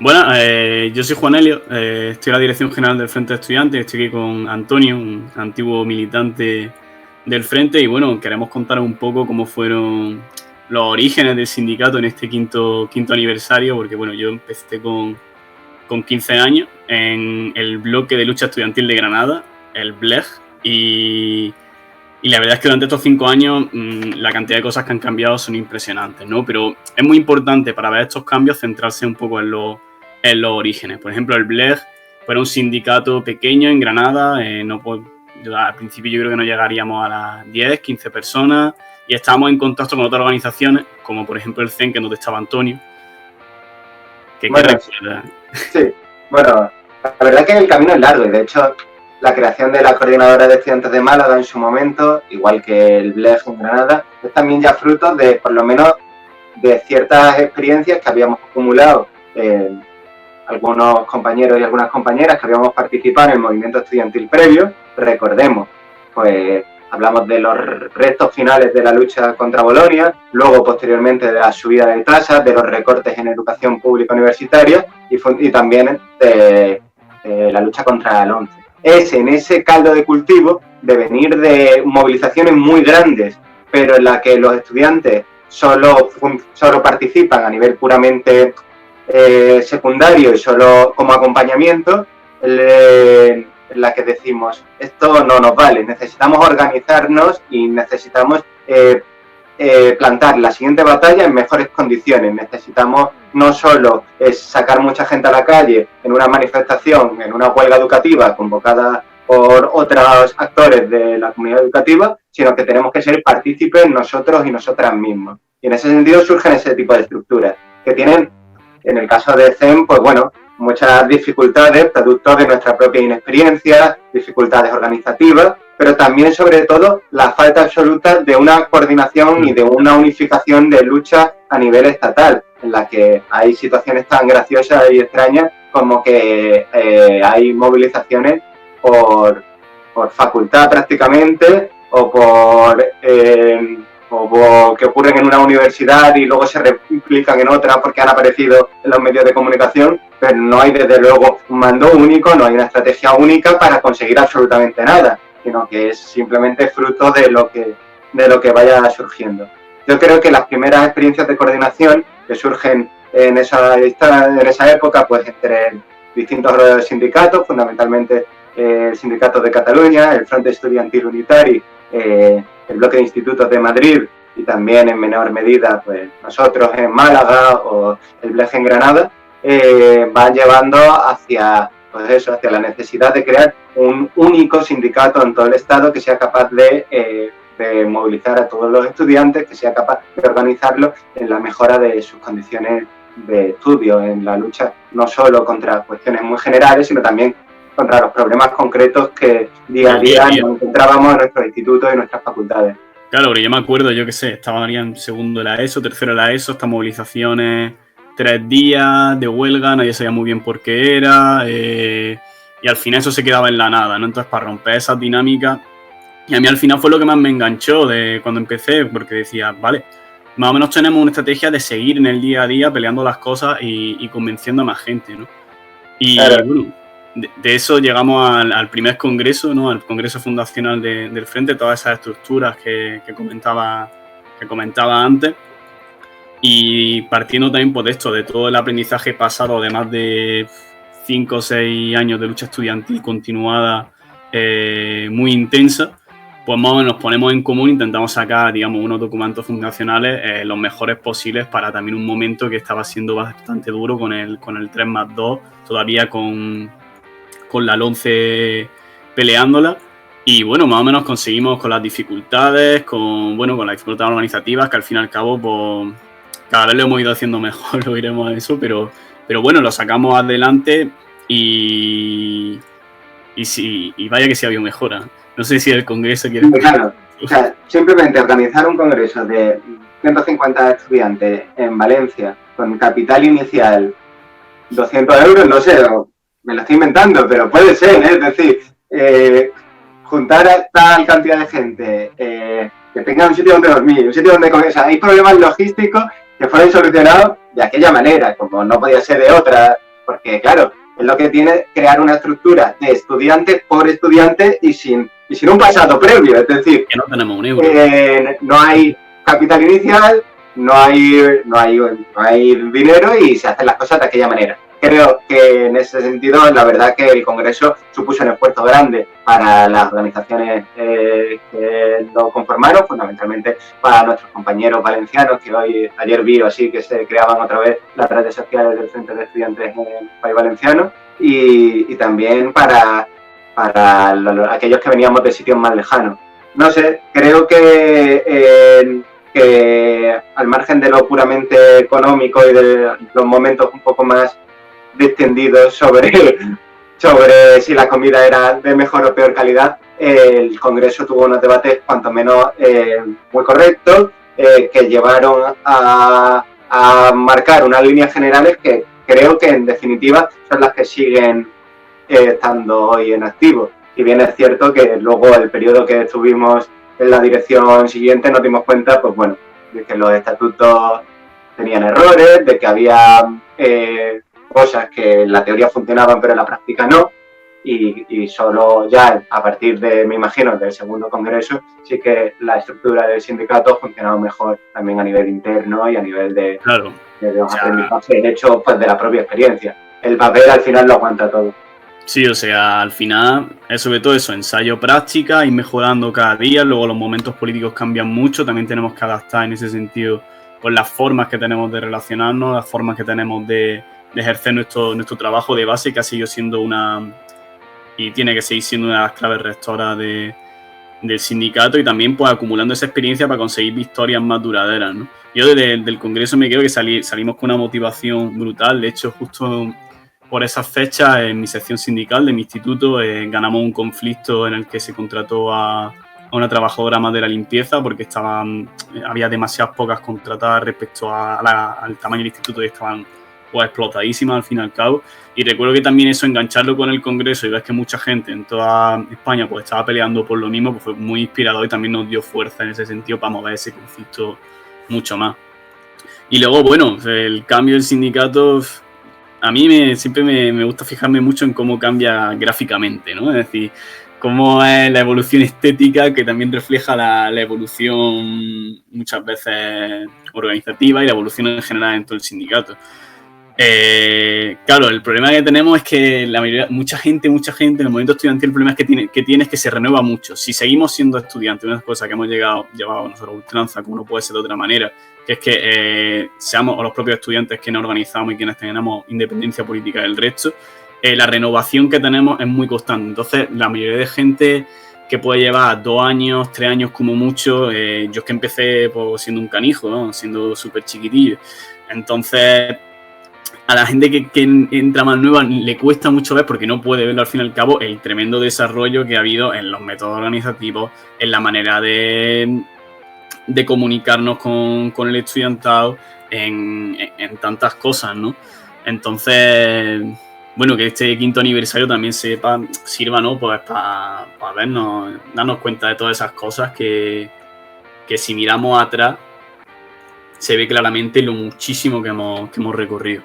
Bueno, yo soy Juan Elio, estoy en la Dirección General del Frente de Estudiantes, estoy aquí con Antonio, un antiguo militante del Frente, y bueno, queremos contar un poco cómo fueron los orígenes del sindicato en este quinto aniversario, porque bueno, yo empecé con 15 años en el bloque de lucha estudiantil de Granada, el BLEG, y la verdad es que durante estos 5 años la cantidad de cosas que han cambiado son impresionantes, ¿no? Pero es muy importante para ver estos cambios centrarse un poco en los orígenes. Por ejemplo, el BLEG fue un sindicato pequeño en Granada, al principio yo creo que no llegaríamos a las 10, 15 personas, y estábamos en contacto con otras organizaciones, como por ejemplo el CEN, que nos estaba Antonio. ¿Qué recuerda? Sí, bueno, la verdad que el camino es largo, y de hecho la creación de la Coordinadora de Estudiantes de Málaga en su momento, igual que el BLEG en Granada, es también ya fruto de, por lo menos, de ciertas experiencias que habíamos acumulado algunos compañeros y algunas compañeras que habíamos participado en el movimiento estudiantil previo. Recordemos, pues hablamos de los restos finales de la lucha contra Bolonia, luego posteriormente de la subida de tasas, de los recortes en educación pública universitaria y también de la lucha contra el 11. Es en ese caldo de cultivo de venir de movilizaciones muy grandes, pero en la que los estudiantes solo participan a nivel puramente secundario y solo como acompañamiento, en la que decimos, esto no nos vale, necesitamos organizarnos y necesitamos plantar la siguiente batalla en mejores condiciones. Necesitamos no solo sacar mucha gente a la calle en una manifestación, en una huelga educativa convocada por otros actores de la comunidad educativa, sino que tenemos que ser partícipes nosotros y nosotras mismos. Y en ese sentido surgen ese tipo de estructuras que tienen, en el caso de CEM, pues bueno, muchas dificultades, producto de nuestra propia inexperiencia, dificultades organizativas, pero también, sobre todo, la falta absoluta de una coordinación y de una unificación de lucha a nivel estatal, en la que hay situaciones tan graciosas y extrañas como que hay movilizaciones por facultad prácticamente, o que ocurren en una universidad y luego se replican en otra porque han aparecido en los medios de comunicación, pero no hay desde luego un mando único, no hay una estrategia única para conseguir absolutamente nada, sino que es simplemente fruto de lo que vaya surgiendo. Yo creo que las primeras experiencias de coordinación que surgen en esa época, pues entre distintos sindicatos, fundamentalmente el Sindicato de Cataluña, el Front Estudiantil Unitari, el Bloque de Institutos de Madrid y también en menor medida pues nosotros en Málaga o el BLEG en Granada, van llevando hacia la necesidad de crear un único sindicato en todo el Estado que sea capaz de movilizar a todos los estudiantes, que sea capaz de organizarlo en la mejora de sus condiciones de estudio, en la lucha no solo contra cuestiones muy generales, sino también contra los problemas concretos que día a día nos encontrábamos en nuestros institutos y nuestras facultades. Claro, porque yo me acuerdo, yo qué sé, estaba en segundo de la ESO, tercero de la ESO, estas movilizaciones, 3 días de huelga, nadie sabía muy bien por qué era, y al final eso se quedaba en la nada, ¿no? Entonces, para romper esas dinámicas, y a mí al final fue lo que más me enganchó de cuando empecé, porque decía, vale, más o menos tenemos una estrategia de seguir en el día a día peleando las cosas y convenciendo a más gente, ¿no? Y claro, bueno, de eso llegamos al primer congreso, ¿no? Al congreso fundacional del Frente, todas esas estructuras que comentaba antes, y partiendo también por esto, de todo el aprendizaje pasado de más de 5 o 6 años de lucha estudiantil continuada, muy intensa, pues más o menos nos ponemos en común, intentamos sacar, digamos, unos documentos fundacionales los mejores posibles para también un momento que estaba siendo bastante duro con el 3+2, todavía con la 11 peleándola, y bueno, más o menos conseguimos con las dificultades, con las dificultades organizativas, que al fin y al cabo, pues cada vez lo hemos ido haciendo mejor, lo iremos a eso, pero bueno, lo sacamos adelante y vaya que sí ha habido mejora. No sé si el congreso quiere... Claro, o sea, simplemente organizar un congreso de 150 estudiantes en Valencia con capital inicial 200 euros, no sé, me lo estoy inventando, pero puede ser, es decir, juntar a tal cantidad de gente, que tenga un sitio donde dormir, un sitio donde comer, o sea, hay problemas logísticos que fueron solucionados de aquella manera, como no podía ser de otra, porque claro, es lo que tiene crear una estructura de estudiantes por estudiantes y sin un pasado previo, es decir, que no tenemos un euro. No hay capital inicial, no hay dinero y se hacen las cosas de aquella manera. Creo que en ese sentido, la verdad que el Congreso supuso un esfuerzo grande para las organizaciones que lo conformaron, fundamentalmente para nuestros compañeros valencianos, que ayer vi así que se creaban otra vez las redes sociales del Frente de Estudiantes en el país valenciano, y también para aquellos que veníamos de sitios más lejanos. No sé, creo que al margen de lo puramente económico y de los momentos un poco más distendidos sobre si la comida era de mejor o peor calidad, el Congreso tuvo unos debates cuanto menos muy correctos, que llevaron a marcar unas líneas generales que creo que en definitiva son las que siguen estando hoy en activo. Y bien es cierto que luego el periodo que estuvimos en la dirección siguiente nos dimos cuenta, pues bueno, de que los estatutos tenían errores, de que había cosas que en la teoría funcionaban pero en la práctica no, y solo ya a partir de, me imagino, del segundo congreso, sí que la estructura del sindicato funcionaba mejor también a nivel interno y a nivel de los aprendizajes hechos pues, de la propia experiencia. El papel al final lo aguanta todo. Sí, o sea, al final es sobre todo eso, ensayo, práctica, ir mejorando cada día, luego los momentos políticos cambian mucho, también tenemos que adaptar en ese sentido pues las formas que tenemos de relacionarnos, las formas que tenemos de ejercer nuestro trabajo de base, que ha seguido siendo y tiene que seguir siendo una de las claves rectoras del sindicato, y también pues acumulando esa experiencia para conseguir victorias más duraderas, ¿no? Yo del Congreso me creo que salimos con una motivación brutal. De hecho, justo por esas fechas, en mi sección sindical de mi instituto, ganamos un conflicto en el que se contrató a una trabajadora más de la limpieza porque había demasiadas pocas contratadas respecto al tamaño del instituto, y estaban pues explotadísimas al fin y al cabo. Y recuerdo que también eso, engancharlo con el Congreso y ver que mucha gente en toda España pues estaba peleando por lo mismo, pues fue muy inspirador y también nos dio fuerza en ese sentido para mover ese conflicto mucho más. Y luego, bueno, el cambio del sindicato, a mí siempre me gusta fijarme mucho en cómo cambia gráficamente, ¿no? Es decir, cómo es la evolución estética que también refleja la evolución muchas veces organizativa y la evolución en general en todo el sindicato. Claro, el problema que tenemos es que mucha gente en el movimiento estudiantil, el problema que tiene es que se renueva mucho. Si seguimos siendo estudiantes, una cosa que hemos llevado a nosotros a ultranza, como no puede ser de otra manera, que es que seamos los propios estudiantes quienes organizamos y quienes tenemos independencia política del resto, la renovación que tenemos es muy constante. Entonces, la mayoría de gente que puede llevar 2 años, 3 años como mucho, yo es que empecé pues, siendo un canijo, ¿no? Siendo súper chiquitillo. Entonces, a la gente que entra más nueva le cuesta mucho ver, porque no puede verlo al fin y al cabo, el tremendo desarrollo que ha habido en los métodos organizativos, en la manera de comunicarnos con el estudiantado, en tantas cosas, ¿no? Entonces, bueno, que este 5º aniversario también sirva, ¿no? Pues para darnos cuenta de todas esas cosas que si miramos atrás se ve claramente lo muchísimo que hemos recorrido.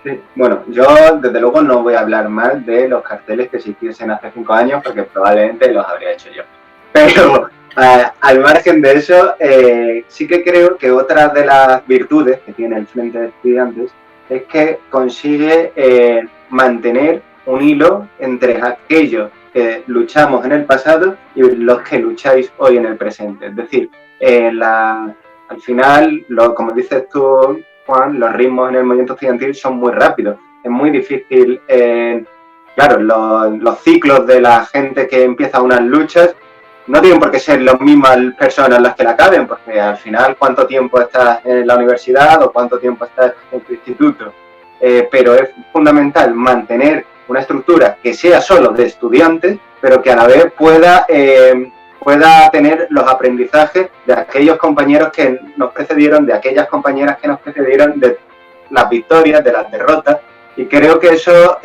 Sí, bueno, yo desde luego no voy a hablar más de los carteles que se hiciesen hace 5 años porque probablemente los habría hecho yo. Pero al margen de eso, sí que creo que otra de las virtudes que tiene el Frente de Estudiantes es que consigue mantener un hilo entre aquellos que luchamos en el pasado y los que lucháis hoy en el presente. Es decir, al final, como dices tú, Juan, los ritmos en el movimiento estudiantil son muy rápidos. Es muy difícil, claro, los ciclos de la gente que empieza unas luchas no tienen por qué ser las mismas personas las que la acaben, porque al final cuánto tiempo estás en la universidad o cuánto tiempo estás en tu instituto. Pero es fundamental mantener una estructura que sea solo de estudiantes, pero que a la vez pueda tener los aprendizajes de aquellos compañeros que nos precedieron, de aquellas compañeras que nos precedieron, de las victorias, de las derrotas, y creo que eso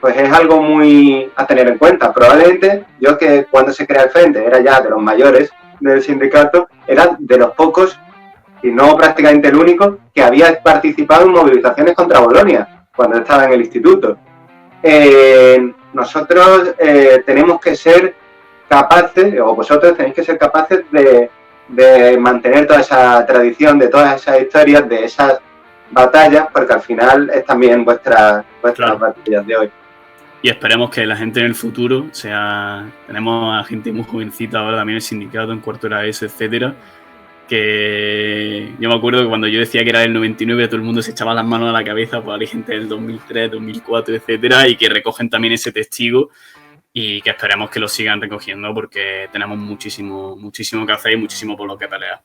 pues es algo muy a tener en cuenta. Probablemente yo, que cuando se crea el Frente era ya de los mayores del sindicato, era de los pocos, y no prácticamente el único, que había participado en movilizaciones contra Bolonia. cuando estaba en el instituto. Nosotros tenemos que ser capaces, o vosotros tenéis que ser capaces de mantener toda esa tradición, de todas esas historias, de esas batallas, porque al final es también vuestras Claro. batallas de hoy. Y esperemos que la gente en el futuro tenemos a gente muy jovencita ahora también en el sindicato, en cuarto de la ESO, etcétera, que yo me acuerdo que cuando yo decía que era del 99 todo el mundo se echaba las manos a la cabeza, pues hay gente del 2003, 2004, etcétera, y que recogen también ese testigo y que esperemos que lo sigan recogiendo porque tenemos muchísimo que hacer y muchísimo por lo que pelear.